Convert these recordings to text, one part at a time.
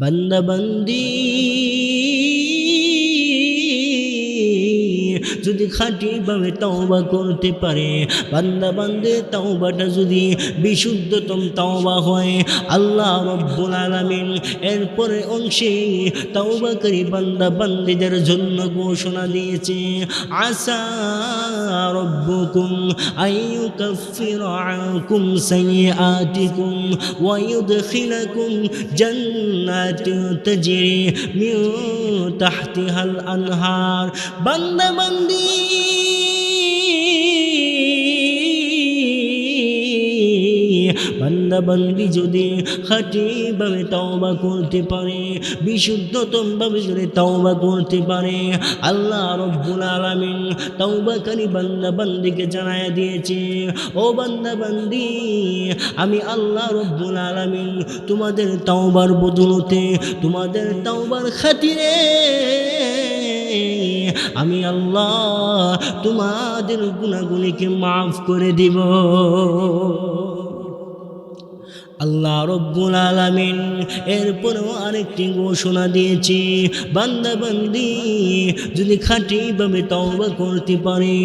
বান্দা বান্দি যদি খাঁটিভাবে তওবা করতে পারে, বান্দা বান্দে তওবাটা যদি বিশুদ্ধতম তওবা হয়, আল্লাহ রাব্বুল আলামিন এরপরে অংশে তওবাকারী বান্দা বান্দীদের জন্য ঘোষণা দিয়েছে, আসা রাব্বুকুম আইয়ুকাফিরা আনকুম সাইয়্যাতিকুম ওয়া ইউদখিলাকুম জান্নাতিন তাজরি মিন তাহতিহাল আনহার। বান্দা বান্দি বান্দা বান্দি যদি খাঁটিভাবে তওবা করতে পারে, বিশুদ্ধতমভাবে যদি তওবা করতে পারে, আল্লাহ রাব্বুল আলামিন তওবাকারী বান্দা বান্দিকে জানায়া দিয়েছে, ও বান্দা বান্দি, আমি আল্লাহ রাব্বুল আলামিন তোমাদের তওবার বদৌলতে, তোমাদের তওবার খাতিরে আমি আল্লাহ তোমাদের গুনাহগুলিকে মাফ করে দিব। আল্লাহ রাব্বুল আলামিন এরপরেও আরেকটি ঘোষণা দিয়েছি, বান্দা বান্দি যদি খাঁটিভাবে তওবা করতে পারে,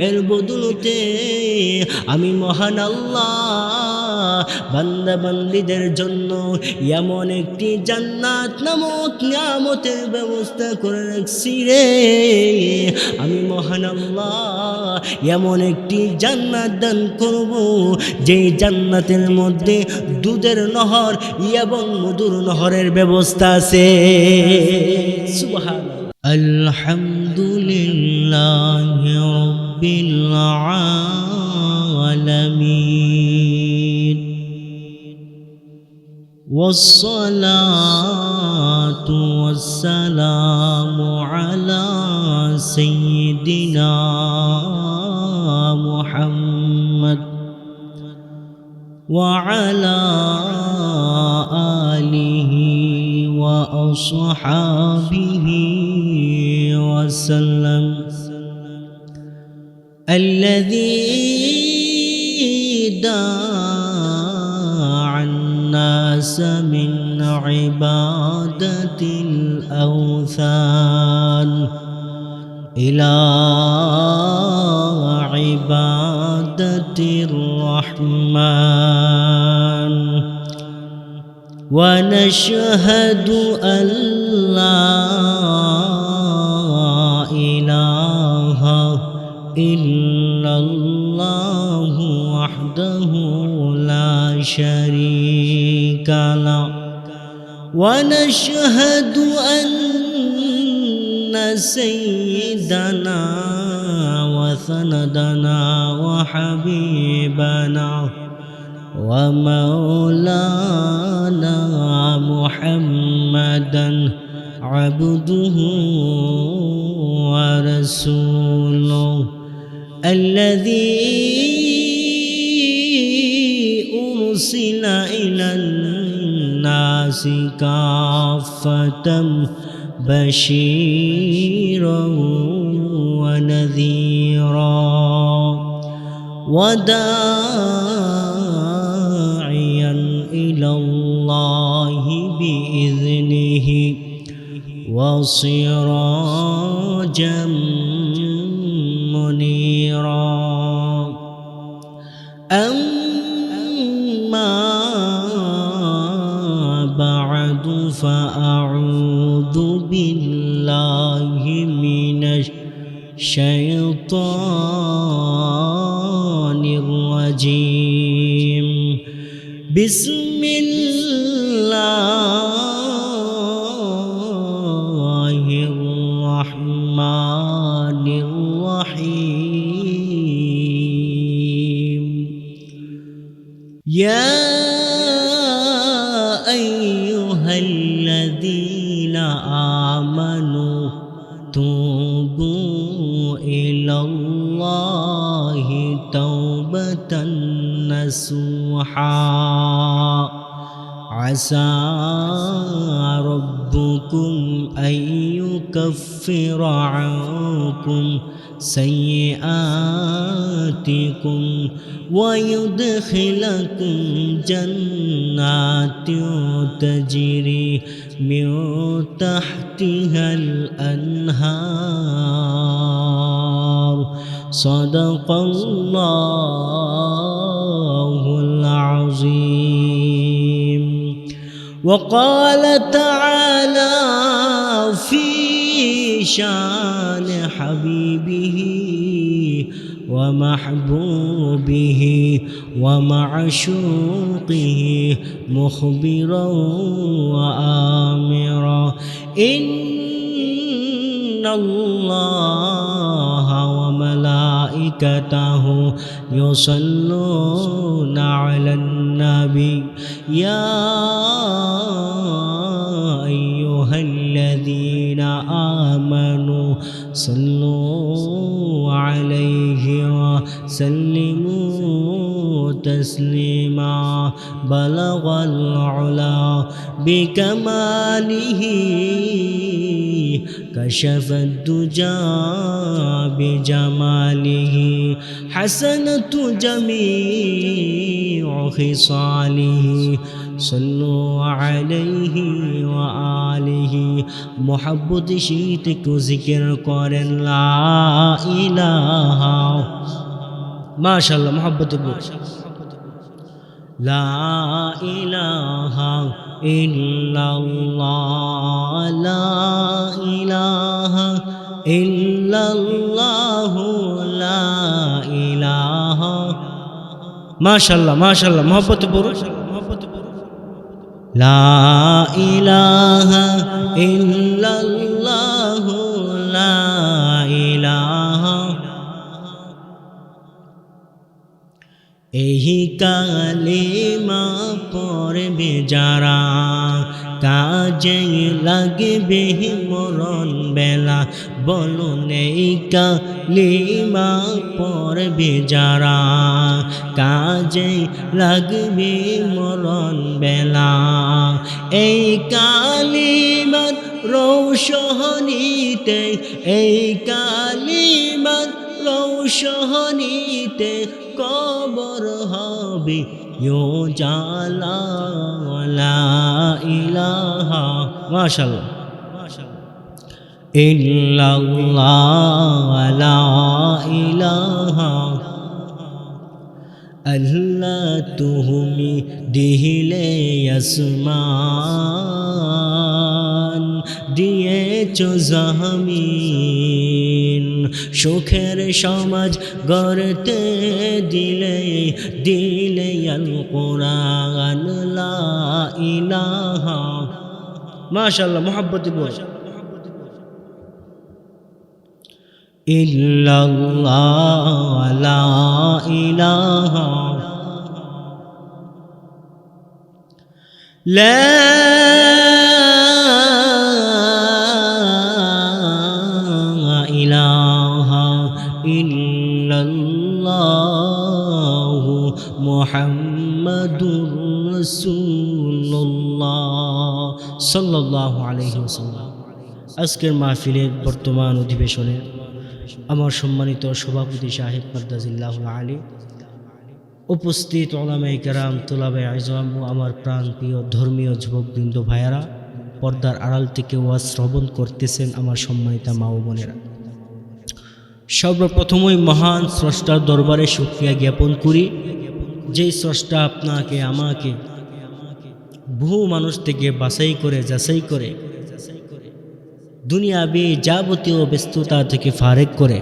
এর বদৌলতে আমি মহান আল্লাহ বান্দা বান্দীদের জন্য এমন একটি জান্নাত নামক নিয়ামতের ব্যবস্থা করে রাখছি রে। আমি মহান আল্লাহ এমন একটি জান্নাত দান করব, যেই জান্নাতের মধ্যে দুধের নহর এবং মধুর নহরের ব্যবস্থা আছে। সুবহানাল্লাহ। আলহামদুলিল্লাহি রাব্বিল আলামিন ওয়াসসালাতু ওয়াসসালামু আলা সাইয়্যিদিনা মুহাম্মদ وعلى آله وأصحابه وسلم الذي دعا الناس من عبادة الأوثان إلى عبادة الرحمن ونشهد أن لا إله إلا الله وحده لا شريك له ونشهد أن سيدنا وسندنا وحبيبنا ومولانا محمدا عبده ورسوله الذي أرسل إلى الناس كافة بشيرا ونذيرا وداعيا إلى الله بإذنه وسراجا منيرا. أما بعد فأعوذ بالله من الشيطان الرجيم. بسم الله الرحمن الرحيم. يا أيها الذين آمنوا توبوا إلى الله توبة نصوحا عسى ربكم أن يكفر عنكم سيئاتكم ويدخلكم جنات تجري من تحتها الأنهار صدق الله العظيم. وقال تعالى في شان حبيبه ومحبوبه ومعشوقه مخبرا وآمرا إن الله وملائكته يصلون على النبي يا أيها الذين آمنوا صلوا عليه وسلموا تسليما بلغ العلا بكماله كشف الدجى بجماله حسنة جميع خصاله صلوا عليه وآله محبت شيتك ذكر قرن لا إله ما شاء الله محبت لا إله إلا الله لا إله إلا الله لا إله ما شاء الله محبت بروش لا إله إلا الله لا إله एही कालिमा पढ़बे जारा काजे लागबे मरণ बेला बोलुन এই কালিমা পড়বে যারা কাজে লাগবে মরণ বেলা এই কালিমার রৌশনীতে এই কালিমার রৌশনীতে কবর হবে জালা লা ইলাহা মাশাআল্লাহ ইল্লাল্লাহ লা ইলাহা আল্লাহ তুমি দিলে আসমান দিয়েছো জমিন সুখের সমাজ গড়তে দিলে আল কোরআন লা ইলাহা মাশাআল্লাহ মুহাব্বত বল ইল্লাল্লাহ লা ইলাহা লা ইলাহা ইল্লাল্লাহ মুহাম্মাদুর রাসূলুল্লাহ সাল্লাল্লাহু আলাইহি ওয়াসাল্লাম। আজকের মাহফিলের বর্তমান অধিবেশনে আমার সম্মানিত সভাপতি সাহেব মাদ্দাজিল্লাহুল আলী, উপস্থিত উলামায়ে কেরাম, তুলাবে আযম ও আমার প্রাণপ্রিয় ধর্মীয় যুবকবৃন্দ ভাইয়ারা, পর্দার আড়াল থেকে ওয়াজ শ্রবণ করতেছেন আমার সম্মানিতা মা ও বোনেরা, সর্বপ্রথমই মহান স্রষ্টার দরবারে শুকরিয়া জ্ঞাপন করি, যেই স্রষ্টা আপনাকে আমাকে বহু মানুষ থেকে বাছাই করে যাচাই করে দুনিয়াবি যাবতীয় ব্যস্ততা থেকে ফারেক করে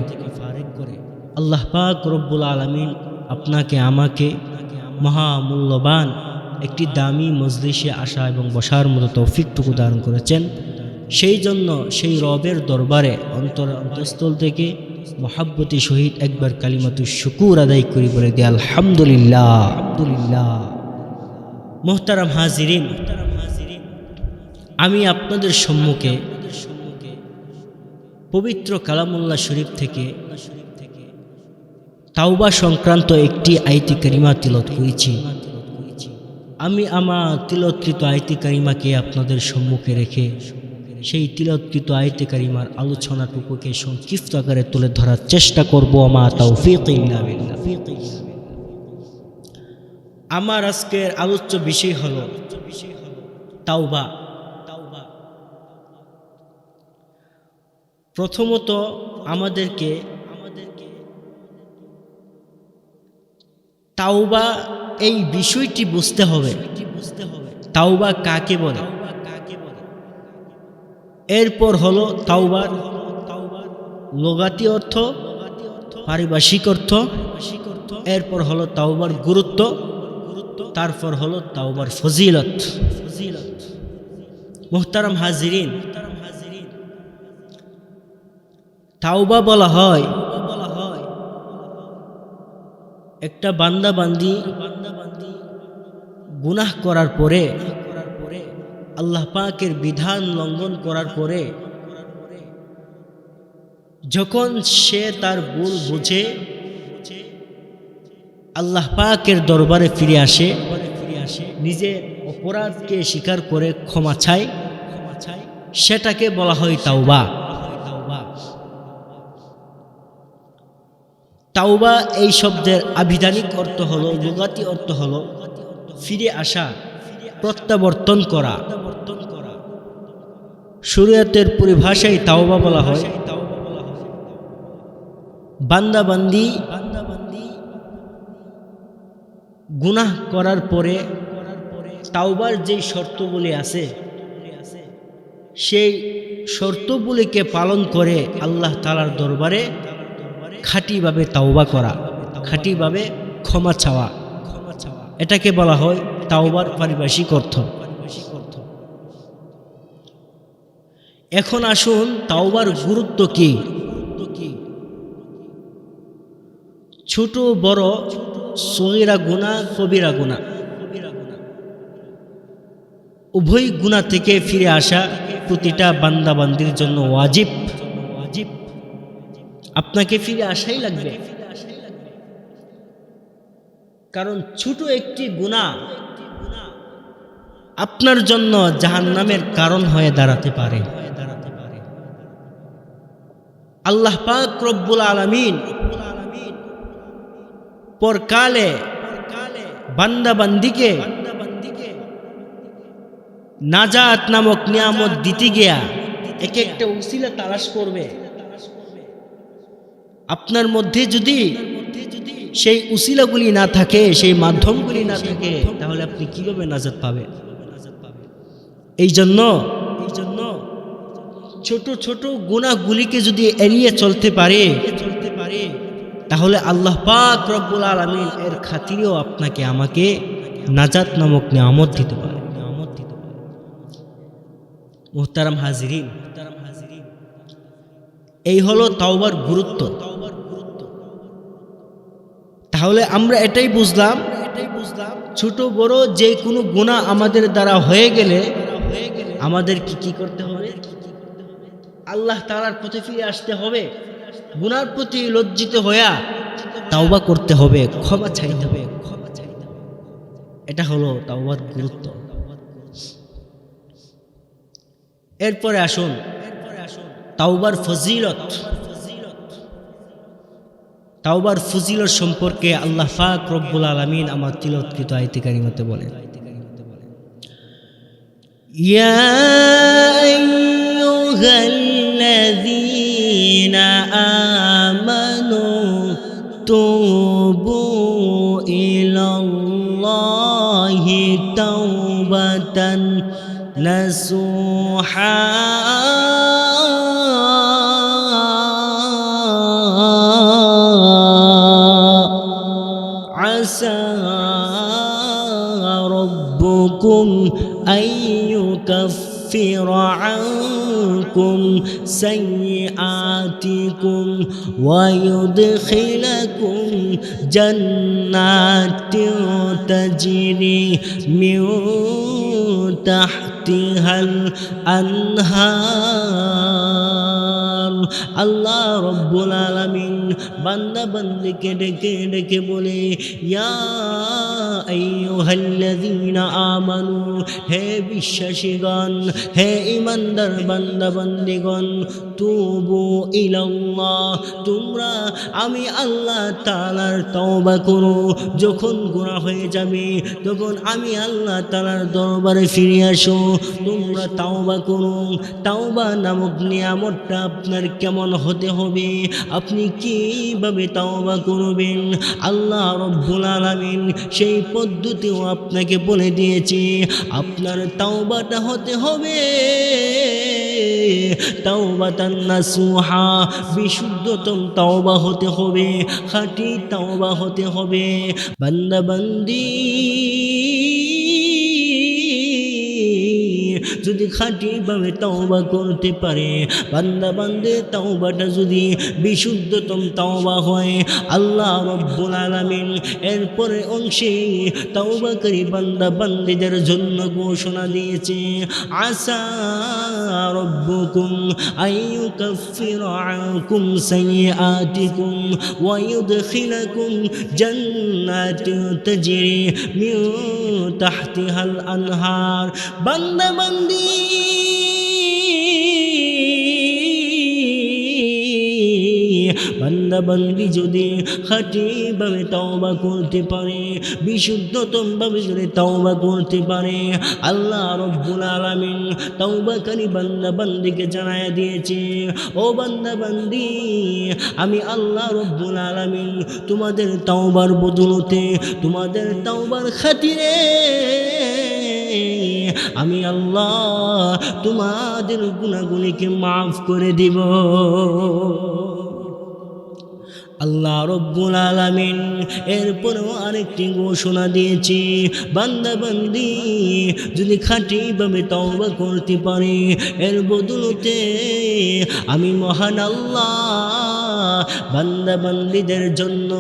আল্লাহ পাক রব্বুল আলামিন আপনাকে আমাকে মহামূল্যবান একটি দামি মজলিসে আসা এবং বসার মতো তৌফিকটুকু দান করেছেন। সেই জন্য সেই রবের দরবারে অন্তঃস্থল থেকে মহাব্বতি সহিত একবার কালিমাতু শুকুর আদায় করি, বলে দিই আলহামদুলিল্লাহ। মুহতারাম হাজিরিন, আমি আপনাদের সম্মুখে পবিত্র কালামুল্লাহ শরীফ থেকে তাওবা সংক্রান্ত একটি আয়াতে কারিমা তিলাওয়াত করেছি। আমি আমার তিলাওয়াতকৃত আয়াতে কারিমাকে আপনাদের সম্মুখে রেখে সেই তিলাওয়াতকৃত আয়াতে কারিমার আলোচনাটুকুকে সংক্ষিপ্ত আকারে তুলে ধরার চেষ্টা করব। মা তাওফীক ইল্লা বিল্লাহ। আমার আজকের আলোচ্য বিষয় হলো তাওবা। প্রথমত আমাদেরকে তাওবা এই বিষয়টি বুঝতে হবে, তাওবা কাকে বলে। এরপর হলো তাওবার লগাতি অর্থ, পারিভাষিক অর্থ, এরপর হলো তাওবার গুরুত্ব, তারপর হলো তাওবার ফজিলত। মুহতারাম হাজিরিন, তাওবা বলা হয় একটা বান্দা বান্দি গুনাহ করার পরে, আল্লাহ পাকের বিধান লঙ্ঘন করার পরে যখন সে তার ভুল বুঝে আল্লাহ পাকের দরবারে ফিরে আসে, নিজের অপরাধকে স্বীকার করে ক্ষমা চায়, সেটাকে বলা হয় তাওবা। তাওবা এই শব্দের আবিধানিক অর্থ হলো, লুগাতি অর্থ হলো ফিরে আসা, প্রত্যাবর্তন করা। শরীয়তের পরিভাষায় তাওবা বলা হয় বান্দাবান্দি গুনাহ করার পরে তাওবার যে শর্তগুলি আছে সেই শর্তগুলিকে পালন করে আল্লাহ তাআলার দরবারে খাঁটিভাবে তাওবা করা, খাঁটিভাবে ক্ষমা চাওয়া, এটাকে বলা হয় তাওবার পারিভাষিক অর্থ। এখন আসুন তাওবার গুরুত্ব কি। ছোট বড়, সগীরা গুনাহ, কবিরা গুনাহ, উভয় গুনাহ থেকে ফিরে আসা প্রতিটা বান্দা বান্দির জন্য ওয়াজিব। আপনাকে ফিরে আসাই লাগবে, কারণ ছোট একটি গুনাহ আপনার জন্য জাহান্নামের কারণ হয়ে দাঁড়াতে পারে। আল্লাহ পাক রব্বুল আলামিন পরকালে বান্দা বান্দিকে নাজাত নামক নিয়ামত দিতে গিয়া এক একটা উসিলা তালাশ করবে। আপনার মধ্যে যদি সেই উসিলাগুলি না থাকে, সেই মাধ্যমগুলি না থাকে, তাহলে আপনি কিভাবে নাজাত পাবেন? এই জন্য ছোট ছোট গুনাহগুলিকে যদি এড়িয়ে চলতে পারে, তাহলে আল্লাহ পাক রব্বুল আলামিন এর খাতিরেও আপনাকে আমাকে নাজাত নামক নিয়ামত দিতে পারে। মুহতারাম হাজিরিন, এই হলো তাওবার গুরুত্ব। তাহলে আমরা এটাই বুঝলাম, ছোট বড় যে কোনো গুনাহ আমাদের দ্বারা হয়ে গেলে আমাদের কি করতে হবে? আল্লাহ তাআলার পথে ফিরে আসতে হবে, গুনার প্রতি লজ্জিত হইয়া তাওবা করতে হবে, ক্ষমা চাইতে হবে। এটা হলো তাওবার গুরুত্ব। এরপরে আসুন তাওবার ফজিলত। তাওবার ফজিলত সম্পর্কে আল্লাহ পাক রব্বুল আলামিন আমার তিলাওয়াতকৃত আয়াতে কারিমাতে বলেন, ইয়া আইয়ুহাল্লাযীনা আমানু তুবু ইলাল্লাহি তাওবাতান নাসুহা আসা রব্বুকুম আইয়ুকাফিরা আনকুম সাইয়্যাতিকুম ওয়া ইউদখিলাকুম জান্নাতিন তাজরি মিন তাহতিহাল আনহার আকবার। আল্লাহ রব্বুল আলামিন বান্দা বান্দিকে ডেকে ডেকে বলে, ইয়া আইয়ুহাল্লাযীনা আমানু, হে বিশ্বাসীগণ, হে ঈমানদার বান্দা বান্দিগণ, তুবু ইলাল্লাহ, তোমরা আমি আল্লাহ তাআলার তওবা করো। যখন গুনাহ হয়ে যাবে তখন আমি আল্লাহ তাআলার দরবারে ফিরে আসো, তোমরা তওবা করো। তওবা নামক নিয়ামতটা আপনার কেমন হতে হবে, আপনি কিভাবে তওবা করবেন, আল্লাহ রব্বুল আলামিন সেই পদ্ধতিও আপনাকে বলে দিয়েছে। আপনার তওবাটা হতে হবে তাওবাতান নাসুহা, বিশুদ্ধতম তওবা হতে হবে, খাঁটি তওবা হতে হবে। বান্দা বান্দি যদি খাঁটিভাবে তওবা করতে পারে, বান্দা বান্দে তওবাটা যদি বিশুদ্ধতম তওবা হয়, আল্লাহ রব্বুল আলামিন এরপরে অংশে তওবাকারী বান্দা বান্দীদের জন্য ঘোষণা দিয়েছে, আসা রব্বুকুম আইয়ুকাফিরা আনকুম সাইয়্যাতিকুম ওয়া ইউদখিলাকুম জান্নাতিন তাজরি মিন তাহতিহাল আনহার। বান্দা বান্দি বান্দা বান্দি যদি খাঁটিভাবে তওবা করতে পারে, বিশুদ্ধতমভাবে যদি তওবা করতে পারে, আল্লাহ রব্বুল আলামিন তওবাকারী বান্দা বান্দিকে জানায়া দিয়েছে, ও বান্দা বান্দি, আমি আল্লাহ রব্বুল আলামিন তোমাদের তওবার বদৌলতে, তোমাদের তওবার খাতিরে আমি আল্লাহ তোমাদের গুনাহগুলিকে মাফ করে দিব। আল্লাহ রব্বুল আলামিন এরপরেও আরেকটি ঘোষণা দিয়েছি, বান্দা বান্দি যদি খাঁটিভাবে তওবা করতে পারে, এর বদৌলতে আমি মহান আল্লাহ বান্দা বান্দীদের জন্য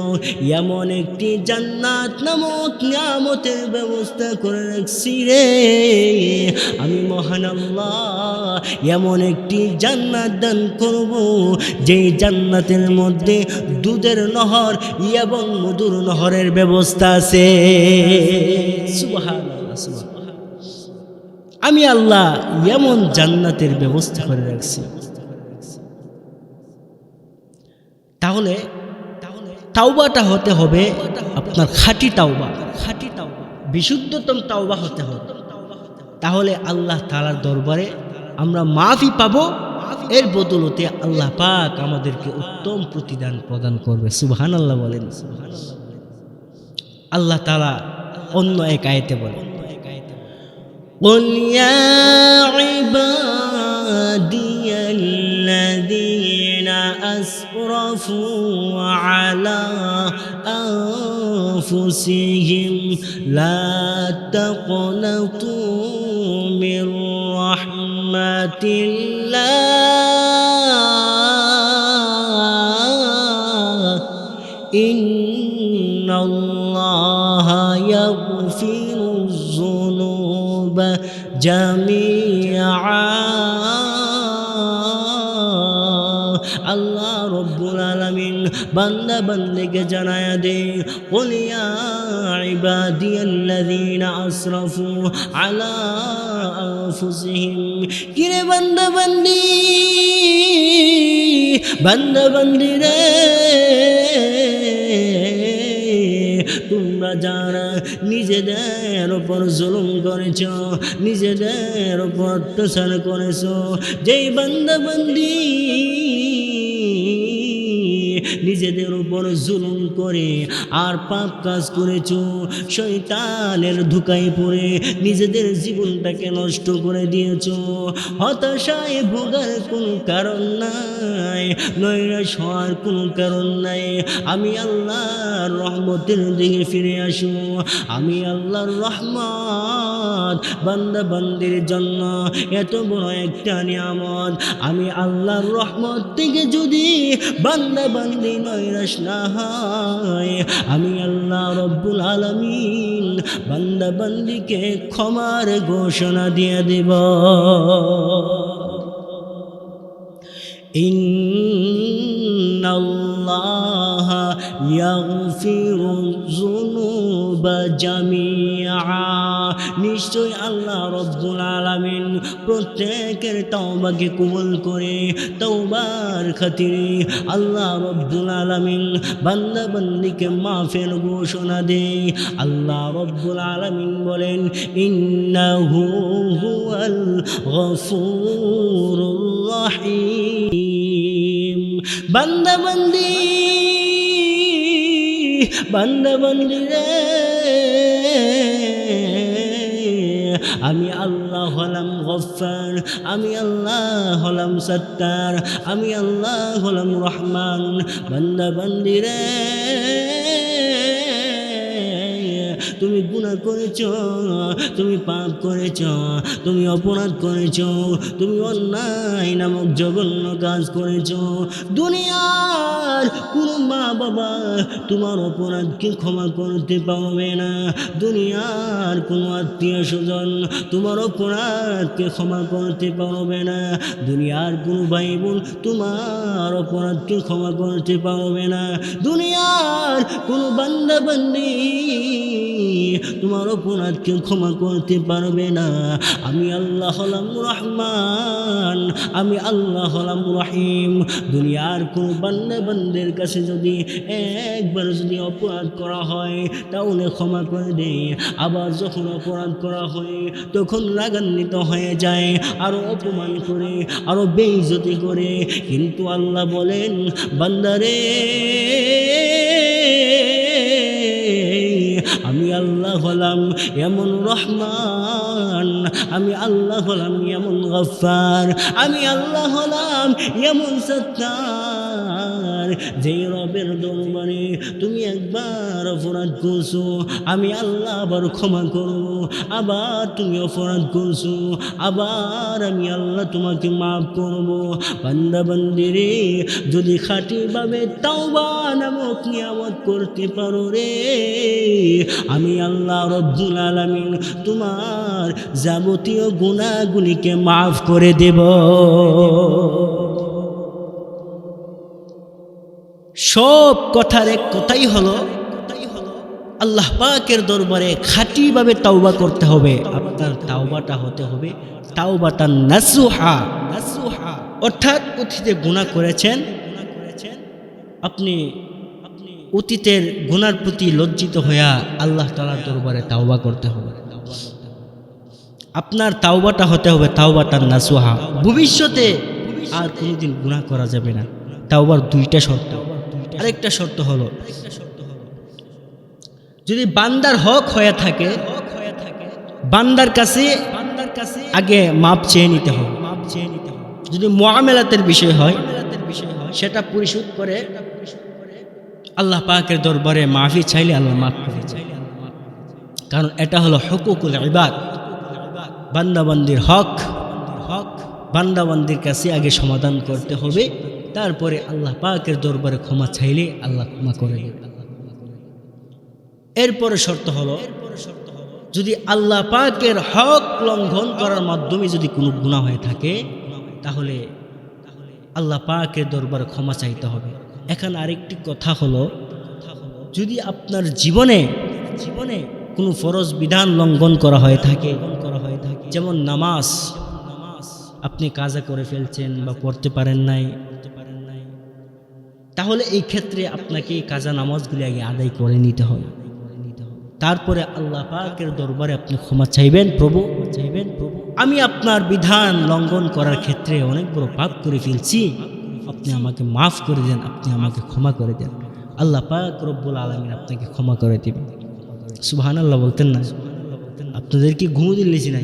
এমন একটি জান্নাত নামক নিয়ামতের ব্যবস্থা করে রাখছি রে। আমি মহান আল্লাহ এমন একটি জান্নাত দান করব, যেই জান্নাতের মধ্যে দুধের নহর এবং মধুর নহরের ব্যবস্থা আছে। সুবহানাল্লাহ, সুবহানাল্লাহ। আমি আল্লাহ এমন জান্নাতের ব্যবস্থা করে রাখছি। তাহলে তাওবাটা হতে হবে আপনার খাঁটি তাওবা, বিশুদ্ধতম তাওবা হতে হবে। তাহলে আল্লাহ তাআলার দরবারে আমরা মাফি পাবো, এর বদৌলতে আল্লাহ পাক আমাদেরকে উত্তম প্রতিদান প্রদান করবে। সুবহানাল্লাহ বলেন। আল্লাহ তাআলা অন্য এক আয়াতে বলেন, قل يا عبادي الذين أسرفوا على أنفسهم لا تقنطوا من رحمة الله إن الله يغفر الذنوب جميعا। আল্লাহ রব্বুল আলামিন বান্দা বান্দিকে জানায়া দে, কুল ইয়া ইবাদিয়াল্লাযীনা আসরাফু আলা আনফুসিহিম। কিরে বান্দা বান্দি, বান্দা বান্দি রে, তোমরা যারা নিজেদের উপর জুলুম করেছ, নিজেদের উপর অত্যাচার করেছ, যেই বান্দা বান্দি নিজেদের উপর জুলুম করে আর পাপ কাজ করেছ, শয়তানের ধোঁকায় পড়ে নিজেদের জীবনটাকে নষ্ট করে দিয়েছ, হতাশায় ভোগার কোনো কারণ নাই, নৈরাশ হওয়ার কোনো কারণ নাই। আমি আল্লাহর রহমতের দিকে ফিরে আসো। আমি আল্লাহর রহমত বান্দা বান্দির জন্য এত বড় একটা নিয়ামত। আমি আল্লাহর রহমত থেকে যদি বান্দা বান্দি নৈরাশ না হয়, আমি আল্লাহ রব্বুল আলামিন বান্দা বান্দিকে ক্ষমার ঘোষণা দিয়ে দেব। ইন্নাল্লাহা ইয়াগফিরুয যুনুবা জামিআ, নিশ্চয় আল্লাহ রব্বুল আলামিন প্রত্যেকের তওবাকে কবুল করে। তওবার খাতিরে আল্লাহ রব্বুল আলামিন বান্দা বান্দিকে মাফের ঘোষণা দেয়। আল্লাহ রব্বুল আলামিন বলেন, ইন্নাহু হুয়াল গফুরুর রহিম। বান্দা বান্দি রে, আমি আল্লাহ হলাম গফফার, আমি আল্লাহ হলাম সত্তার, আমি আল্লাহ হলাম রহমান। বান্দা বান্দি রে, তুমি গুনাহ করেছ, তুমি পাপ করেছ, তুমি অপরাধ করেছ, তুমি অন্যায় নামক জঘন্য কাজ করেছ। দুনিয়ার কোনো মা বাবা তোমার অপরাধকে ক্ষমা করতে পারবে না। দুনিয়ার কোনো আত্মীয় স্বজন তোমার অপরাধকে ক্ষমা করতে পারবে না। দুনিয়ার কোনো ভাই বোন তোমার অপরাধকে ক্ষমা করতে পারবে না। দুনিয়ার কোনো বান্দা বান্দি তোমার অপরাধকে ক্ষমা করতে পারবে না। আমি আল্লাহ হলাম রহমান, আমি আল্লাহ হলাম রহিম। দুনিয়ার কোনো বান্দা বান্দের কাছে যদি একবার যদি অপরাধ করা হয় তাহলে ক্ষমা করে দেয়, আবার যখন অপরাধ করা হয় তখন রাগান্বিত হয়ে যায়, আরো অপমান করে, আরো বেইজ্জতি করে। কিন্তু আল্লাহ বলেন, বান্দারে আমি আল্লাহ হলাম এমন রহমান, আমি আল্লাহ হলাম এমন গফফার, আমি আল্লাহ হলাম এমন সত্তার, যেই রবের দরবারে তুমি একবার অপরাধ করছো আমি আল্লাহ আবার ক্ষমা করব, আবার তুমি অপরাধ করছো আবার আমি আল্লাহ তোমাকে মাফ করব। বান্দা বান্দিরে, যদি খাঁটিভাবে তাওবা নামক নিয়ামত করতে পারো রে, আমি আল্লাহ রব্বুল আলামিন তোমার যাবতীয় গুনাহগুলিকে মাফ করে দেব। সব কথার এক কথাই হলো, আল্লাহ পাকের দরবারে খাঁটিভাবে তাওবা করতে হবে। আপনার তাওবাটা হতে হবে তাওবাতান নাসুহা, অর্থাৎ অতীতে গুনাহ করেছেন, আপনি অতীতের গুনার প্রতি লজ্জিত হইয়া আল্লাহ তাআলার দরবারে তাওবা করতে হবে। আপনার তাওবাটা হতে হবে তাওবাতান নাসুহা, ভবিষ্যতে আর কোনোদিন গুনাহ করা যাবে না। তাওবার দুইটা শর্ত। আরেকটা শর্ত হলো, যদি বান্দার হক হয়ে থাকে বান্দার কাছে আগে মাপ চেয়ে নিতে হবে। যদি মুআমালাতের বিষয় হয় সেটা পরিশোধ করে আল্লাহ পাকের দরবারে মাফি চাইলে আল্লাহ মাফ করে, কারণ এটা হলো হুকুকুল ইবাদ। বান্দাবান্দির হক বান্দাবান্দির কাছে আগে সমাধান করতে হবে, তারপরে আল্লাহ পাকের দরবারে ক্ষমা চাইলে আল্লাহ ক্ষমা করে দেবে। এরপরে শর্ত হলো, যদি আল্লাহ পাকের হক লঙ্ঘন করার মাধ্যমে যদি কোনো গুনাহ হয়ে থাকে তাহলে আল্লাহ পাকের দরবারে ক্ষমা চাইতে হবে। এখানে আরেকটি কথা হলো, যদি আপনার জীবনে কোনো ফরজ বিধান লঙ্ঘন করা হয়ে থাকে, যেমন নামাজ আপনি কাজা করে ফেলছেন বা পড়তে পারেন নাই, তাহলে এই ক্ষেত্রে আপনাকে কাজা নামাজগুলি আগে আদায় করে নিতে হবে। তারপরে আল্লাহ পাকের দরবারে আপনি ক্ষমা চাইবেন, প্রভু আমি আপনার বিধান লঙ্ঘন করার ক্ষেত্রে অনেক বড় পাপ করে ফেলছি, আপনি আমাকে মাফ করে দেন, আপনি আমাকে ক্ষমা করে দেন। আল্লাহ পাক রব্বুল আলামিন আপনাকে ক্ষমা করে দিবেন। সুবহানাল্লাহ বলতেন না? আপনাদের কি ঘুম দিলেছি না?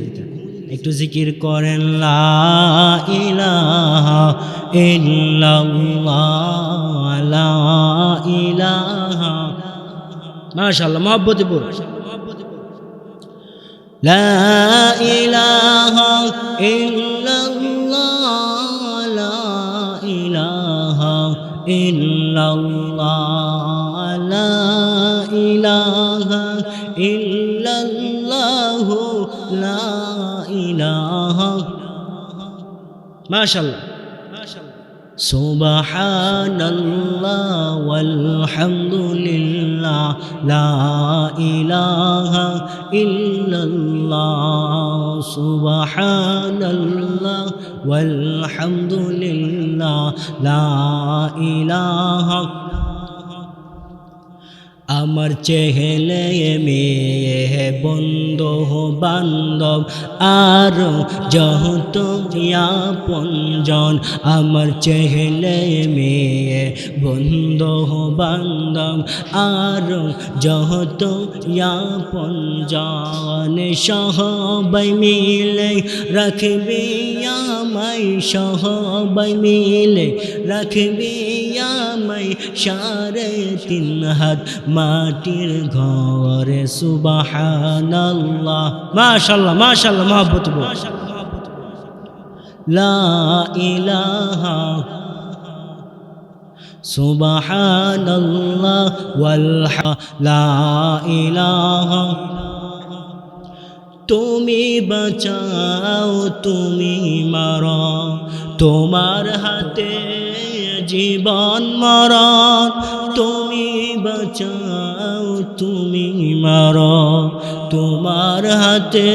একটু জিকির করেন, লা ইলাহা ইল্লাল্লাহ, লা ইলাহা, মাশাআল্লাহ, মহব্বতে পড়ুন, লা ইলাহা ইল্লাল্লাহ, লা ইলাহা ইল্লাল্লাহ, লা ইলাহা ইল্লাল্লাহ, লা ইলাহা। মাশাআল্লাহ, সুবহানাল্লাহ ওয়ালহামদুলিল্লাহ লা ইলাহা ইল্লাল্লাহ সুবহানাল্লাহ ওয়ালহামদুলিল্লাহ লা ইলাহা। আমার চেহেলে মেয়ে বন্ধু বান্ধব আর যত আপনজন, আমার চেহেলে মেয়ে বন্ধু বান্ধব আর যত আপনজন, সবাই মিলে রাখবে আমায়, সবাই মিলে রাখবে আমায় সাড়ে 3 হাত মাটির ঘরে। সুবহানাল্লাহ, মাশাআল্লাহ মাশাআল্লাহ, মহব্বত লা ইলাহা সুবহানাল্লাহ লা ইলাহা। তুমি বাঁচাও তুমি মারো, তোমার হাতে জীবন মরণ। তুমি বাঁচাও তুমি মারো, তোমার হাতে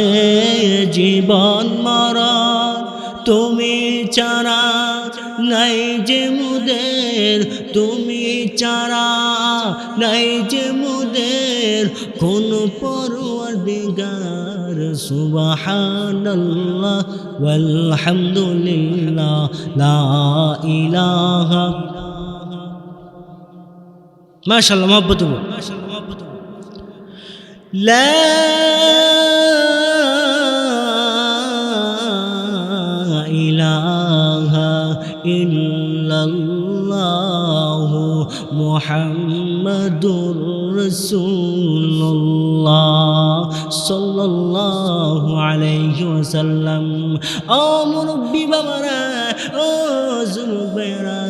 জীবন মরণ। তুমি ছাড়া নাই যে মুদের, তুমি ছাড়া নাই যে মুদের কোন পরওয়ারদিগার। সুবহানাল্লাহ ওয়ালহামদুলিল্লাহ লা ইলাহা। মাশাআল্লাহ, মহব্বত লা ইলাহা ইল্লাল্লাহু মুহাম্মাদুর রাসূলুল্লাহ সাল্লাল্লাহু আলাইহি ওয়াসাল্লাম। ও মুরব্বি বাবারা, ও যুবক ভাইরা,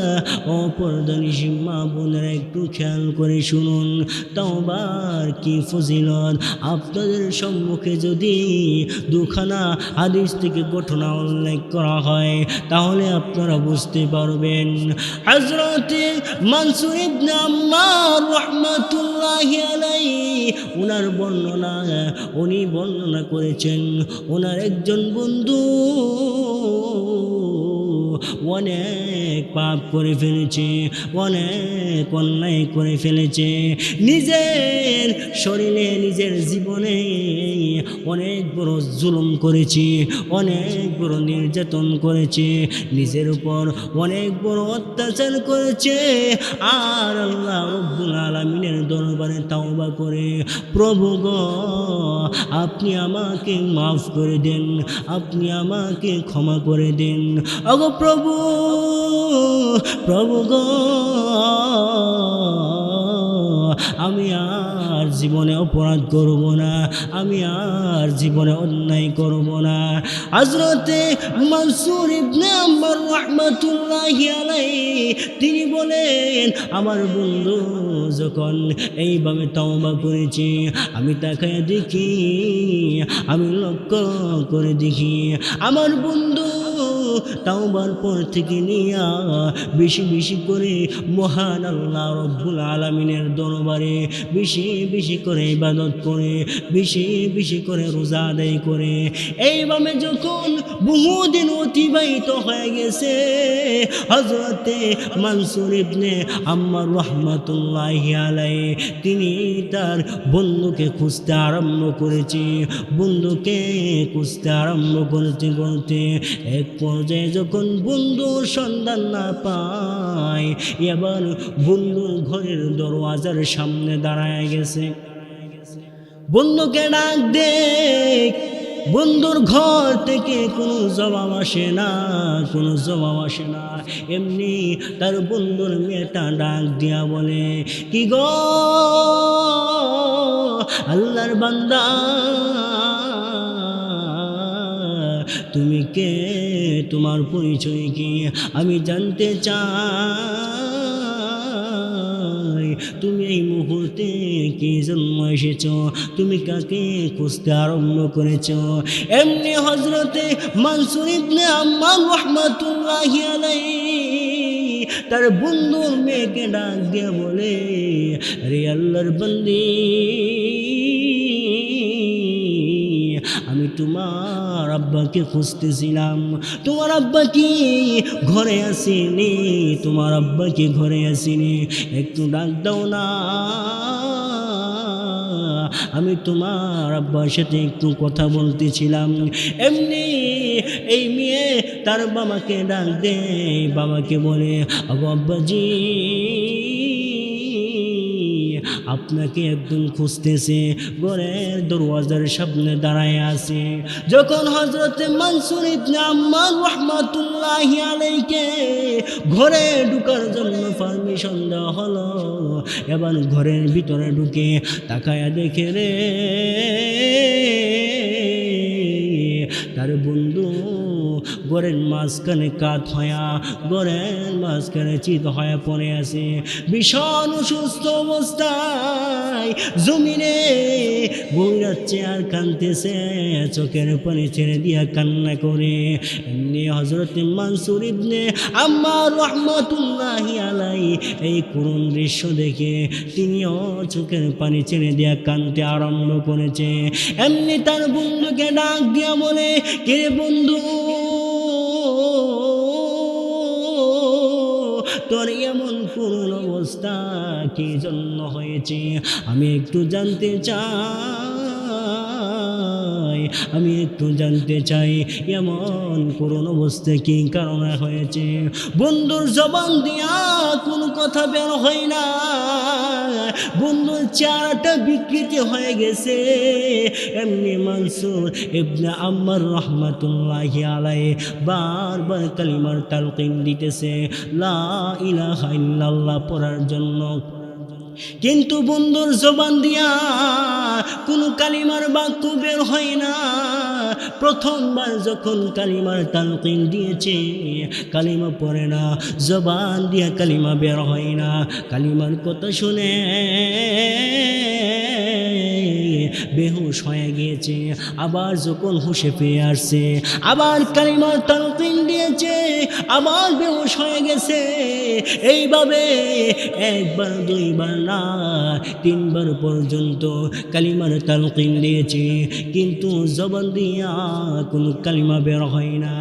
ও পর্দানিশী মা বোনেরা, একটু খেয়াল করে শুনুন তাওবার কি ফজিলত। আপনাদের সম্মুখে যদি দুখানা হাদিস থেকে ঘটনা উল্লেখ করা হয় তাহলে আপনারা বুঝতে পারবেন। হযরত মানসুর ইবনে আম্মার রাহমাতুল্লাহি আলাইহি উনার বর্ণনা, উনি বর্ণনা করেছেন ওনার একজন বন্ধু অনেক পাপ করে ফেলেছে, অনেক অন্যায় করে ফেলেছে, নিজের শরীরে নিজের জীবনে অনেক বড় জুলুম করেছে, অনেক বড় নির্যাতন করেছে, নিজের উপর অনেক বড় অত্যাচার করেছে। আর আল্লাহ রব্বুল আলামিনের দরবারে তাওবা করে, প্রভু গো আপনি আমাকে মাফ করে দেন, আপনি আমাকে ক্ষমা করে দেন। ওগো প্রভু, প্রভু গো আমি আর জীবনে অপরাধ করব না, আমি আর জীবনে অন্যায় করব না। হযরতে মানসুর ইবনে আম্মার রাহমাতুল্লাহি আলাইহি তিনি বলেন, আমার বন্ধু যখন এইভাবে তাওবা করেছে, আমি তাকায় দেখি, আমি লক্ষ্য করে দেখি আমার বন্ধু তাওবার পর থেকে নিয়া বেশি বেশি করে মহান আল্লাহ রব্বুল আলামিনের দরবারে বেশি বেশি করে ইবাদত করে, বেশি বেশি করে রোজা আদায় করে। এইভাবে যখন বহুদিন অতিবাহিত হয়ে গেছে, হযরতে মানসুর ইবনে আম্মার রাহমাতুল্লাহি আলাইহি তিনি তার বন্ধুকে খুঁজতে আরম্ভ করেছে, বন্ধুকে খুঁজতে আরম্ভ করতে করতে এক পর্যায়ে যখন বন্ধুর সন্ধান না পায়, এবার বন্ধুর ঘরের দরওয়াজার সামনে দাঁড়ায় গেছে। বন্ধুকে ডাক দে, বন্ধুর ঘর থেকে কোনো জবাব আসে না, কোনো জবাব আসে না। এমনি তার বন্ধুর মেয়েটা ডাক দিয়া বলে, কি গো আল্লাহর বান্দা, তুমি কে, তোমার পরিচয় কি, আমি জানতে চাই। তুমি এই মুহূর্তে কি জন্ম এসেছ, তুমি কাকে খুঁজতে আরম্ভ করেছ? এমনি হযরতে মানসুর ইবনে আম্মার রাহমাতুল্লাহি আলাইহি তার বন্ধুর মেয়েকে ডাক দিয়ে বলে, রে আল্লাহর বান্দি, আমি তোমার আব্বাকে খুঁজতেছিলাম, তোমার আব্বা কি ঘরে আসেনি? তোমার আব্বা কি ঘরে আসেনি? একটু ডাক দাও না, আমি তোমার আব্বার সাথে একটু কথা বলতেছিলাম। এমনি এই মেয়ে তার বাবাকে ডাক দেয়, বাবাকে বলে, আব্বাজি আপনাকে একদম খুঁজতেছে, ঘরের দরওয়াজার সামনে দাঁড়ায় আছে। যখন হযরত মানসুর ইবনে আম্মার রাহমাতুল্লাহি আলাইহি ঘরে ঢোকার জন্য পারমিশন দেওয়া হলো, এবার ঘরের ভিতরে ঢুকে তাকায়া দেখে রে তার বন্ধু ঘরের মাঝখানে কাত হয়া, ঘরের মাঝখানে চিত হয়ে পড়ে আছে, ভীষণ অসুস্থ অবস্থায় জমিনে বই যাচ্ছে আর কাঁদতেছে, চোখের পানি ছেড়ে দিয়া কান্না করে। এমনি হযরত মানসুর ইবনে আম্মার রাহমাতুল্লাহি আলাইহি এই করুণ দৃশ্য দেখে তিনিও চোখের পানি ছেড়ে দিয়া কাঁদতে আরম্ভ করেছে। এমনি তার বন্ধুকে ডাক দিয়া বলে, কে বন্ধু, তোর এমন করুণ অবস্থা কি জন্য হয়েছে? আমি একটু জানতে চাই, আমি একটু জানতে চাই এমন করুণ অবস্থা কি কারণে হয়েছে। বন্ধুর জবান দিয়া কোনো কথা বের হয় না, বন্ধুর চেহারাটা বিকৃতি হয়ে গেছে। এমনি মানসুর ইবনে আম্মার রাহমাতুল্লাহি আলাইহি বারবার কালিমার তালকিন দিতেছে লা ইলাহা ইল্লাল্লাহ পড়ার জন্য, কিন্তু বন্ধুর জবান দিয়া কোনো কালিমার বাক্য বের হয় না। প্রথমবার যখন কালিমার তালকিন দিয়েছে, কালিমা পড়ে না, জবান দিয়া কালিমা বের হয় না। কালিমার কথা শুনে বেহুশ হয়ে গিয়েছে। আবার যখন হুঁশে পেয়ে আসছে, আবার কালিমার তালকিন দিয়েছে, আবার বেহুশ হয়ে গেছে। এইভাবে একবার দুইবার না, তিনবার পর্যন্ত কালিমার তালকিন দিয়েছে, কিন্তু জবান দিয়া কোনো কালিমা বের হয় না।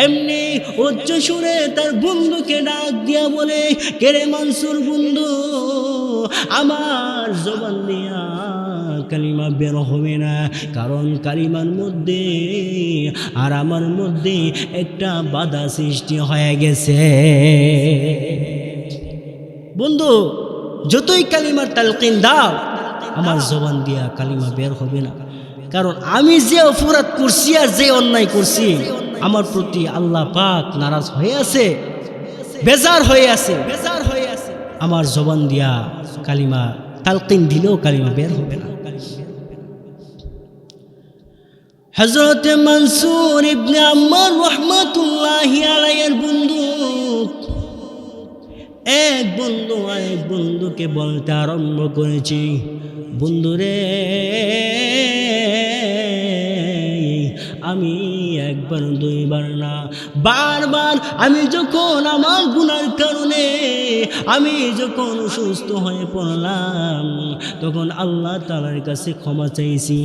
এমনি উচ্চ সুরে তার বন্ধুকে ডাক দিয়া বলে, কেরে মানসুর বন্ধু, আমার জবান দিয়া কালিমা বের হবে না, কারণ কালিমার মধ্যে আর আমার মধ্যে একটা বাধা সৃষ্টি হয়ে গেছে। বন্ধু, যতই কালিমার তালকিন দাও, আমার জবান দিয়া কালিমা বের হবে না, কারণ আমি যে অপরাধ করছি আর যে অন্যায় করছি, আমার প্রতি আল্লাহ পাক নারাজ হয়ে আছে, বেজার হয়ে আছে। আমার জবান দিয়া কালিমা তালকিন দিলেও কালিমা বের হবে না। হযরত মানসুর ইবনে আম্মার রাহমাতুল্লাহি আলাইহির বন্ধু এক বন্ধু আরেক বন্ধুকে বলতে আরম্ভ করেছে, বন্ধুরে, আমি একবার দুইবার না, বারবার আমি যখন আমার গুনার কারণে আমি যখন অসুস্থ হয়ে পড়লাম, তখন আল্লাহ তাআলার কাছে ক্ষমা চাইছি।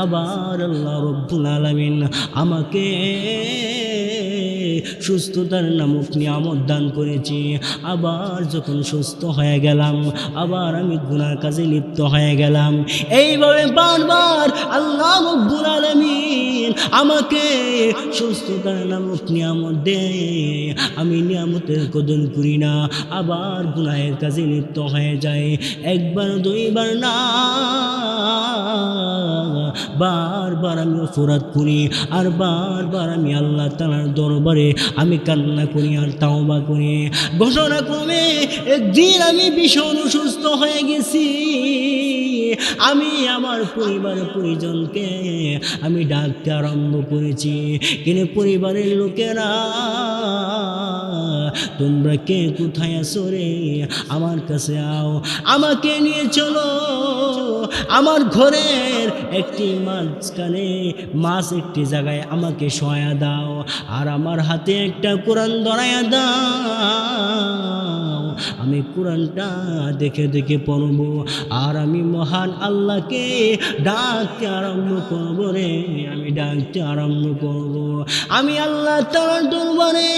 আবার আল্লাহ রব্বুল আলামিন আমাকে সুস্থতার নামক নিয়ামত দান করেছি। আবার যখন সুস্থ হয়ে গেলাম, আবার আমি গুনার কাজে লিপ্ত হয়ে গেলাম। এইভাবে বারবার আল্লাহ রব্বুল আলামিন আমাকে সুস্থতার নামক নিয়ামত দেয়, আমি নিয়ামতের কদর করি না, আবার গুনাহের কাজে লিপ্ত হয়ে যায়। একবার দুইবার না, বারবার আমি অপরাধ করি, আর বারবার আমি আল্লাহ তাআলার দরবারে আমি কান্না করি আর তাওবা করি। ঘটনাক্রমে একদিন আমি ভীষণ অসুস্থ হয়ে গেছি। আমি আমার পরিবার পরিজনকে আমি ডাকতে আরম্ভ করেছি, কিন্তু পরিবারের লোকেরা, তোমরা কে কোথায় আছো রে, আমার কাছে আও, আমাকে নিয়ে চলো, আমার ঘরের একটি মাঝখানে একটি জায়গায় আমাকে শোয়া দাও, আর আমার হাতে একটা কোরআন ধরায়া দাও। আমি কোরআনটা দেখে দেখে পড়ব, আর আমি মহান আল্লাহকে ডাকতে আরম্ভ করব রে, আমি ডাকতে আরম্ভ করব। আমি আল্লাহ তাআলার দরবারে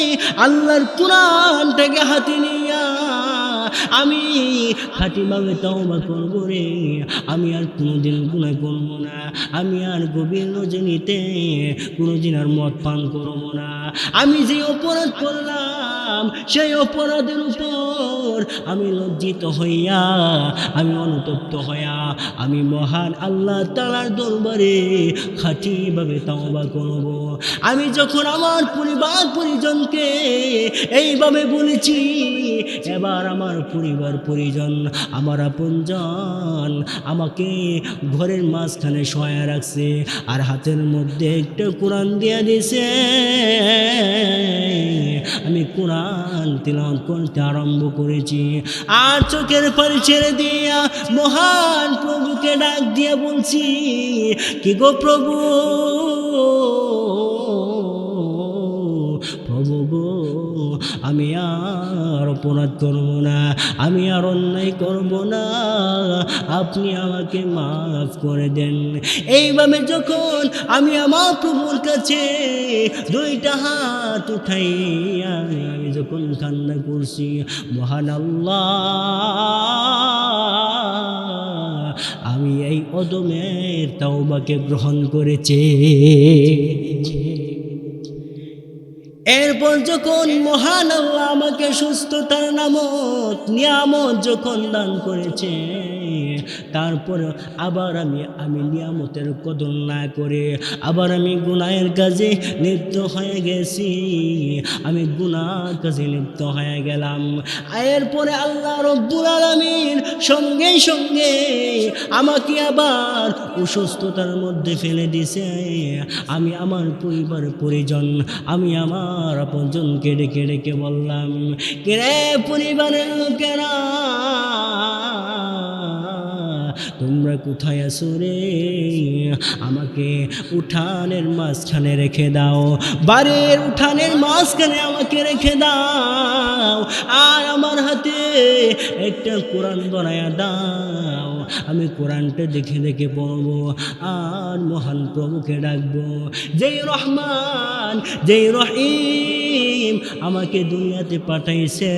আল্লাহর কোরআনটাকে হাতে নিয়া আমি খাঁটিভাবে তওবা করব রে, আমি আর কোনোদিন গুনাহ করব না, আমি আর গভীর রজনীতে কোনোদিন আর মদ পান করব না। আমি যে অপরাধ করলাম সেই অপরাধের উপর আমি লজ্জিত হইয়া, আমি অনুতপ্ত হইয়া আমি মহান আল্লাহ তাআলার দরবারে খাঁটিভাবে তওবা করব। আমি যখন আমার পরিবার পরিজনকে এইভাবে বলেছি, এবার আমার পরিবার পরিজন, আমার আপনজন আমাকে ঘরের মাঝখানে শোয়া রাখছে, আর হাতের মধ্যে একটা কোরআন দিয়ে দিয়েছে। আমি কোরআন তিলাওয়াত করতে আরম্ভ করেছি, আর চোখের পানি ছেড়ে দিয়া মহান প্রভুকে ডাক দিয়ে বলছি, কি গো প্রভু, প্রভু গো, আমি আর অপরাধ করব না, আমি আর অন্যায় করব না, আপনি আমাকে মাফ করে দেন। এইভাবে যখন আমি আমার প্রভুর কাছে দুইটা হাত উঠাইয়া আমি যখন কান্না করছি, মহান আল্লাহ আমি এই অদমের তাওবাকে গ্রহণ করেছি। এরপর যখন মহান আল্লাহ আমাকে সুস্থতার নিয়ামত যখন দান করেছে, তারপর আবার আমি নিয়ামতের কদর না করে আবার আমি গুনাহের কাজে লিপ্ত হয়ে গেছি, আমি গুনাহ কাজে লিপ্ত হয়ে গেলাম। এরপরে আল্লাহ রব্বুল আলামিন সঙ্গে সঙ্গে আমাকে আবার অসুস্থতার মধ্যে ফেলে দিছে। আমি আমার পরিবার পরিজন, আমি আমার আপনজনকে ডেকে ডেকে বললাম, কে রে পরিবারের লোকেরা, তোমরা কোথায় আছো রে? আমাকে উঠানের মাঝখানে রেখে দাও, বাড়ির উঠানের মাঝখানে আমাকে রেখে দাও, আর আমার হাতে একটা কোরআন ধরায়া দাও, আমি কোরআনটা দেখে দেখে পড়বো আর মহান প্রভুকে ডাকবো, যেই রহমান যেই রহিম আমাকে দুনিয়াতে পাঠাইছে,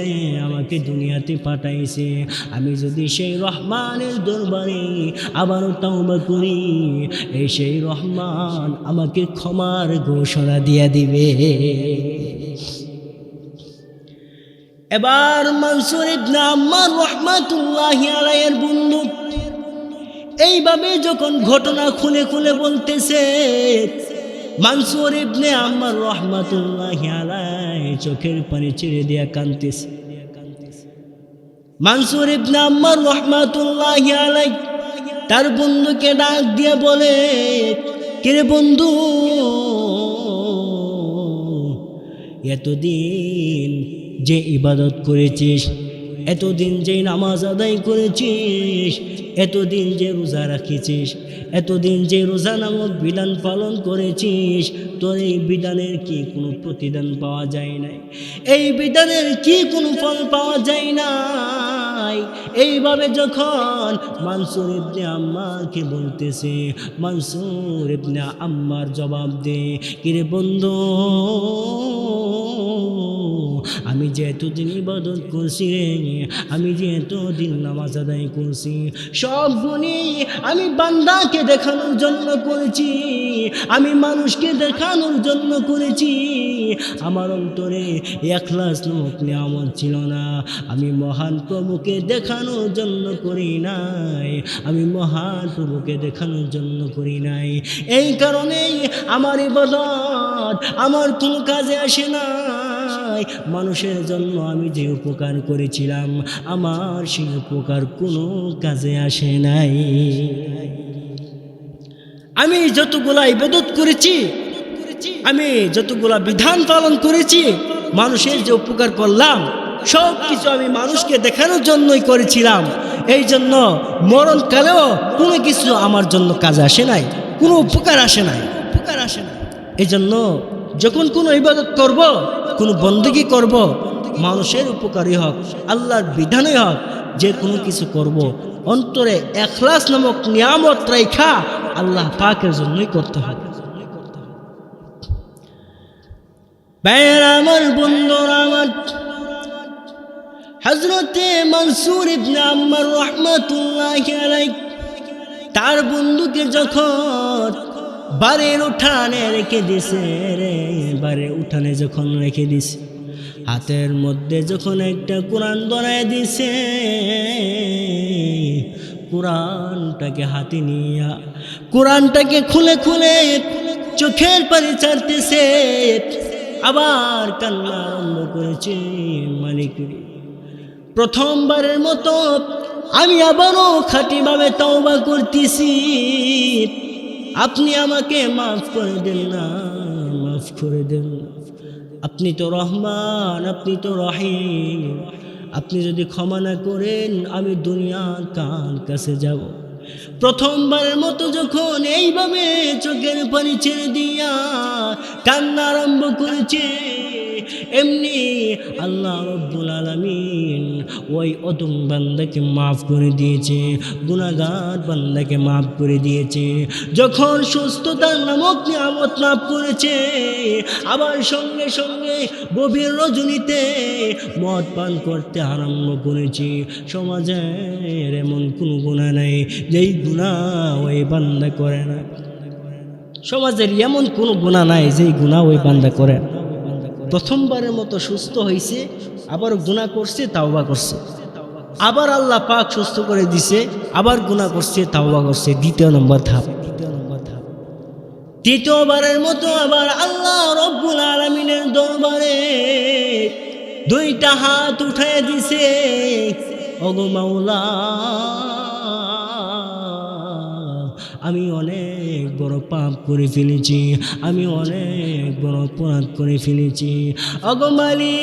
আমাকে দুনিয়াতে পাঠাইছে। আমি যদি সেই রহমানের দরবারে আবারও তাওবা করি, এই সেই রহমান আমাকে ক্ষমার ঘোষণা দিয়ে দিবে। এবার মনসুর ইবনে আম্মার রাহমাতুল্লাহি আলাইহির বন্ধু এইভাবে যখন ঘটনা খুলে খুলে বলতেছে, মনসুর ইবনে আম্মার রাহমাতুল্লাহি আলাইহি চোখের পানি ছেড়ে দিয়া কাঁদতেছে। মনসুর ইবনে আম্মার রাহমাতুল্লাহি আলাইহি তার বন্ধুকে ডাক দিয়ে বলে, কিরে বন্ধু, এতদিন যে ইবাদত করেছিস, এতদিন যে নামাজ আদায় করেছিস, এতদিন যে রোজা রাখিছিস, এতদিন যে রোজা নামক বিধান পালন করেছিস, তোর এই বিধানের কি কোনো প্রতিদান পাওয়া যায় নাই? এই বিধানের কি কোনো ফল পাওয়া যায় নাই? এইভাবে যখন মনসুর ইবনে আম্মারকে বলতেছে, মনসুর ইবনে আম্মার জবাব দে, কিরে বন্ধু, আমি যে এতদিন ইবাদত করছি রে, আমি যে এতদিন নামাজ আদায় করছি, সবগুলি আমি বান্দাকে দেখানোর জন্য করেছি, আমি মানুষকে দেখানোর জন্য করেছি। আমার অন্তরে ইখলাস নামক নিয়ামত ছিল না, আমি মহান প্রভুকে দেখানোর জন্য করি নাই, আমি মহান প্রভুকে দেখানোর জন্য করি নাই। এই কারণেই আমার ইবাদত আমার কোনো কাজে আসে না। মানুষের জন্য আমি যে উপকার করেছিলাম, আমার সেই উপকার কোনো কাজে আসে নাই। আমি যতগুলা ইবাদত করেছি, আমি যতগুলা বিধান পালন করেছি, মানুষের যে উপকার করলাম, সব কিছু আমি মানুষকে দেখানোর জন্যই করেছিলাম। এই জন্য মরণকালেও কোনো কিছু আমার জন্য কাজে আসে নাই, কোনো উপকার আসে নাই। এই জন্য যখন কোনো ইবাদত করব, কোনো বন্দেগী করব, মানুষের উপকারী হোক, আল্লাহর বিধানে হোক, যে কোনো কিছু করব অন্তরে ইখলাস নামক নিয়ামত রাখা আল্লাহ পাকের জন্যই করতে হবে। ভাইয়েরা আমার, বন্ধুরা আমার, হযরতে মনসুর ইবনে আম্মার রাহমাতুল্লাহি আলাইহি তার বন্ধুকে যখন বাড়ির উঠানে রেখে দিছে রে, বাড়ির উঠানে যখন রেখে দিছে, হাতের মধ্যে যখন একটা কোরআন ধরায় দিছে, কোরআনটাকে হাতে নিয়ে কোরআনটাকে খুলে খুলে চোখের পানি ছাড়তেছে, আবার কান্না আরম্ভ করেছে। মালিক, প্রথমবারের মতো আমি আবারও খাঁটিভাবে তওবা করতেছি, আপনি আমাকে মাফ করে দেন না, মাফ করে দেন। আপনি তো রহমান, আপনি তো রহিম, আপনি যদি ক্ষমা না করেন আমি দুনিয়ার কার কাছে যাব। প্রথমবারের মতো যখন এইভাবে চোখের পানি ছেড়ে দিয়া কান্না আরম্ভ করেছে, এমনি আল্লাহ রব্বুল আলামিন ওই অদম বান্দাকে মাফ করে দিয়েছে, গুনাহগার বান্দাকে মাফ করে দিয়েছে। যখন সুস্থতার নামক নিয়ামত লাভ করেছে, আবার সঙ্গে সঙ্গে গভীর রজনীতে মদ পান করতে আরম্ভ করেছে। সমাজের এমন কোনো গুনাহ নাই যেই গুনাহ ওই বান্দা করে না, সমাজের এমন কোনো গুনাহ নাই যেই গুনাহ ওই বান্দা করে না। প্রথমবারের মতো সুস্থ হয়েছে, আবার গুনাহ করছে, তাওবা করছে, আবার আল্লাহ পাক সুস্থ করে দিছে, আবার গুনাহ করছে, তাওবা করছে। দ্বিতীয় নম্বর ধাপ। তৃতীয়বারের মতো আবার আল্লাহ রব্বুল আলামিনের দরবারে দুইটা হাত উঠায় দিছে, ওগো মাওলা, আমি অনেক বড় পাপ করে ফেলেছি, আমি অনেক বড় অপরাধ করে ফেলেছি। ওগো মালিক,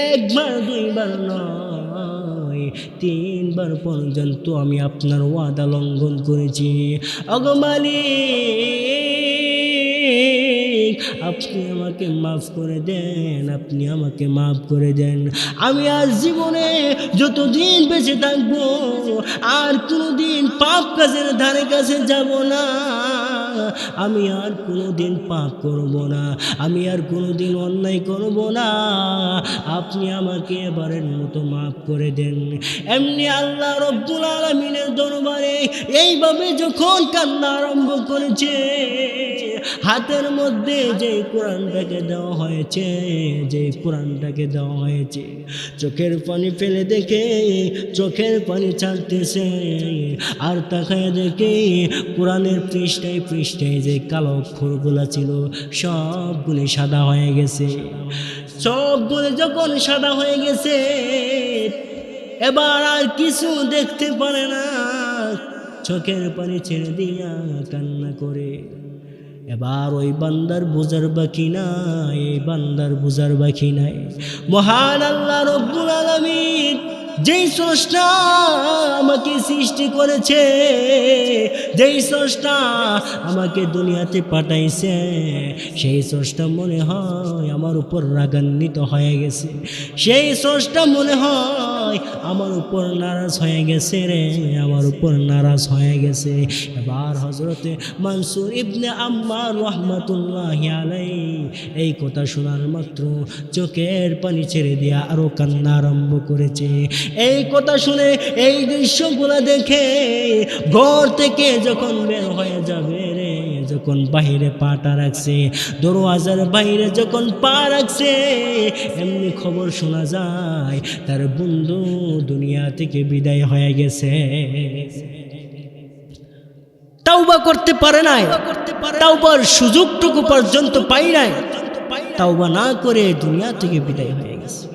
একবার দুইবার নয়, তিনবার পর্যন্ত আমি আপনার ওয়াদা লঙ্ঘন করেছি। ওগো মালিক, আপনি আমাকে মাফ করে দেন, আপনি আমাকে মাফ করে দেন। আমি আর জীবনে যতদিন বেঁচে থাকবো আর কোনোদিন পাপ কাজের ধারে কাছে যাব না, আমি আর কোনোদিন পাপ করব না, আমি আর কোনোদিন অন্যায় করব না, আপনি আমাকে এবারের মতো মাফ করে দেন। এমনি আল্লাহ রব্বুল আলামিনের দরবারে এইভাবে যখন কান্না আরম্ভ করেছে, হাতের মধ্যে যে কোরআনটাকে দেওয়া হয়েছে, যে কোরআনটাকে দেওয়া হয়েছে, চোখের পানি ফেলে দেখে চোখের পানি ছাড়তেছে, আর তাকায় দেখে কোরআনের পৃষ্ঠায় পৃষ্ঠায় যে কালো অক্ষরগুলো ছিল সবগুলি সাদা হয়ে গেছে। সবগুলি যখন সাদা হয়ে গেছে, এবার আর কিছু দেখতে পারে না, চোখের পানি ছেড়ে দিয়া কান্না করে। এবার ওই বান্দার বোঝার বাকি নাই, এই বান্দার বোঝার বাকি নাই। মহান আল্লাহ রব্বুল আলামিন যেই স্রষ্টা আমাকে সৃষ্টি করেছে, যেই স্রষ্টা আমাকে দুনিয়াতে পাঠাইছে, সেই স্রষ্টা মনে হয় আমার উপর রাগান্বিত হয়ে গেছে, সেই স্রষ্টা মনে হয় আমার উপর নারাজ হয়ে গেছে রে, আমার উপর নারাজ হয়ে গেছে। এবার হযরতে মনসুর ইবনে আম্মার রাহমাতুল্লাহি আলাইহি এই কথা শোনার মাত্র চোখের পানি ছেড়ে দিয়া আরো কান্না আরম্ভ করেছে। এই কথা শুনে, এই দৃশ্যগুলো দেখে ঘর থেকে যখন বের হয়ে যাবে রে, যখন বাহিরে পাটা রাখছে, দরওয়াজার বাইরে যখন পা রাখছে, এমনি খবর শোনা যায় তার বন্ধু দুনিয়া থেকে বিদায় হয়ে গেছে। তাওবা করতে পারে নাই, তাওবার সুযোগটুকু পর্যন্ত পাই নাই, তাওবা না করে দুনিয়া থেকে বিদায় হয়ে গেছে।